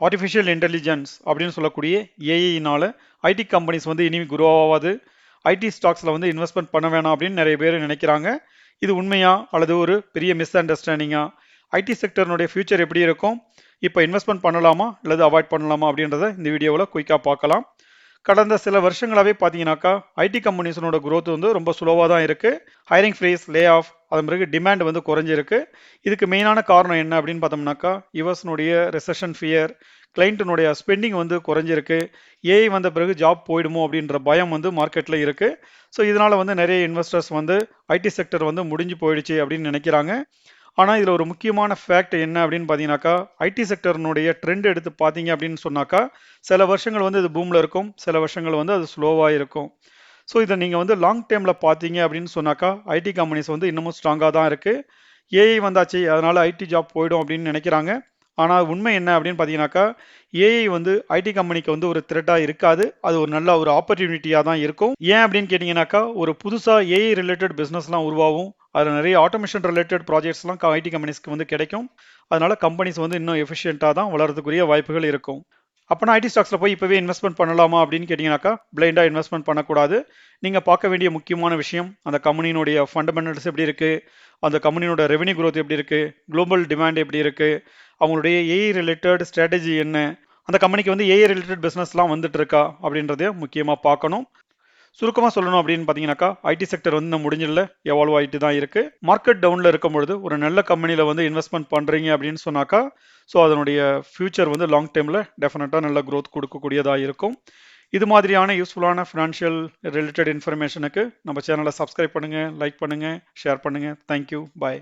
Artificial intelligence அப்படின்னு சொல்லக்கூடிய ஏஐனால IT companies வந்து இனி குரோ ஆகாது, ஐடி ஸ்டாக்ஸில் வந்து இன்வெஸ்ட்மெண்ட் பண்ண வேணாம் அப்படின்னு நிறைய பேர் நினைக்கிறாங்க. இது உண்மையா அல்லது ஒரு பெரிய மிஸ் அண்டர்ஸ்டாண்டிங்கா? ஐடி செக்டர்னுடைய ஃபியூச்சர் எப்படி இருக்கும்? இப்போ இன்வெஸ்ட்மெண்ட் பண்ணலாமா அல்லது அவாய்ட் பண்ணலாமா அப்படின்றத இந்த வீடியோவில் குயிக்காக பார்க்கலாம். கடந்த சில வருஷங்களாகவே பார்த்தீங்கன்னாக்கா ஐடி கம்பெனிஸனோட growth வந்து ரொம்ப ஸ்லோவாக தான் இருக்குது. ஹைரிங் ஃப்ரீஸ், லே ஆஃப், அதன் பிறகு டிமாண்ட் வந்து குறைஞ்சிருக்கு. இதுக்கு மெயினான காரணம் என்ன அப்படின்னு பார்த்தோம்னாக்கா யுஎஸ்னுடைய ரெசஷன் ஃபியர், கிளைண்ட்டினுடைய ஸ்பெண்டிங் வந்து குறைஞ்சிருக்கு. ஏஐ வந்த பிறகு ஜாப் போயிடுமோ அப்படின்ற பயம் வந்து மார்க்கெட்டில் இருக்குது. ஸோ இதனால் வந்து நிறைய இன்வெஸ்டர்ஸ் வந்து ஐடி செக்டர் வந்து முடிஞ்சு போயிடுச்சு அப்படின்னு நினைக்கிறாங்க. ஆனால் இதில் ஒரு முக்கியமான ஃபேக்ட் என்ன அப்படின்னு பார்த்தீங்கன்னாக்கா ஐடி செக்டர்னுடைய ட்ரெண்ட் எடுத்து பார்த்தீங்க அப்படின்னு சொன்னாக்கா சில வருஷங்கள் வந்து இது பூமில் இருக்கும், சில வருஷங்கள் வந்து அது ஸ்லோவாக இருக்கும். ஸோ இதை நீங்கள் வந்து லாங் டேர்மில் பார்த்தீங்க அப்படின்னு சொன்னாக்கா ஐடி கம்பெனிஸ் வந்து இன்னமும் ஸ்ட்ராங்காக தான் இருக்குது. ஏஐ வந்தாச்சு அதனால் ஐடி ஜாப் போயிடும் அப்படின்னு நினைக்கிறாங்க. ஆனால் உண்மை என்ன அப்படின்னு பார்த்தீங்கன்னாக்கா ஏஐ வந்து ஐடி கம்பெனிக்கு வந்து ஒரு த்ரெட்டாக இருக்காது, அது ஒரு நல்ல ஒரு ஆப்பர்ச்சுனிட்டியாக தான் இருக்கும். ஏன் அப்படின்னு கேட்டிங்கனாக்கா ஒரு புதுசாக ஏஐ ரிலேட்டட் பிஸ்னஸ்லாம் உருவாகும், அதில் நிறைய ஆட்டோமேஷன் ரிலேட்டட் ப்ராஜெக்ட்ஸ்லாம் ஐடி கம்பெனிஸ்க்கு வந்து கிடைக்கும். அதனால கம்பெனிஸ் வந்து இன்னும் எஃபிஷியண்ட்டாக தான் வளர்றதுக்குரிய வாய்ப்புகள் இருக்கும். அப்போனா ஐடி ஸ்டாக்ஸில் போய் இப்போவே இன்வெஸ்ட்மெண்ட் பண்ணலாமா அப்படின்னு கேட்டிங்கனாக்கா பிளைண்டாக இன்வெஸ்ட்மெண்ட் பண்ணக்கூடாது. நீங்கள் பார்க்க வேண்டிய முக்கியமான விஷயம் அந்த கம்பெனியினுடைய ஃபண்டமெண்டல்ஸ் எப்படி இருக்குது, அந்த கம்பெனியோட ரெவென்யூ growth எப்படி இருக்குது, குளோபல் டிமாண்ட் எப்படி இருக்குது, அவங்களுடைய ஏஐ ரிலேட்டட் ஸ்ட்ராட்டஜி என்ன, அந்த கம்பெனிக்கு வந்து ஏஐ ரிலேட்டட் பிஸ்னஸ்லாம் வந்துட்டு இருக்கா அப்படின்றதையும் முக்கியமாக பார்க்கணும். சுருக்கமாக சொல்லணும் அப்படின்னு பார்த்தீங்கன்னாக்கா ஐடி செக்டர் வந்து இன்னும் முடிஞ்சிடல, எவால்வ் ஆகிட்டு தான் இருக்கு. மார்க்கெட் டவுனில் இருக்கும் பொழுது ஒரு நல்ல கம்பெனியில் வந்து இன்வெஸ்ட்மெண்ட் பண்ணுறீங்க அப்படின்னு சொன்னாக்கா ஸோ அதனுடைய ஃபியூச்சர் வந்து லாங் டேர்மில் டெஃபினட்டாக நல்ல growth கொடுக்கக்கூடியதாக இருக்கும். இது மாதிரியான யூஸ்ஃபுல்லான ஃபினான்ஷியல் ரிலேட்டட் இன்ஃபர்மேஷனுக்கு நம்ம சேனலை சப்ஸ்கிரைப் பண்ணுங்கள், லைக் பண்ணுங்கள், ஷேர் பண்ணுங்கள். தேங்க்யூ, பாய்.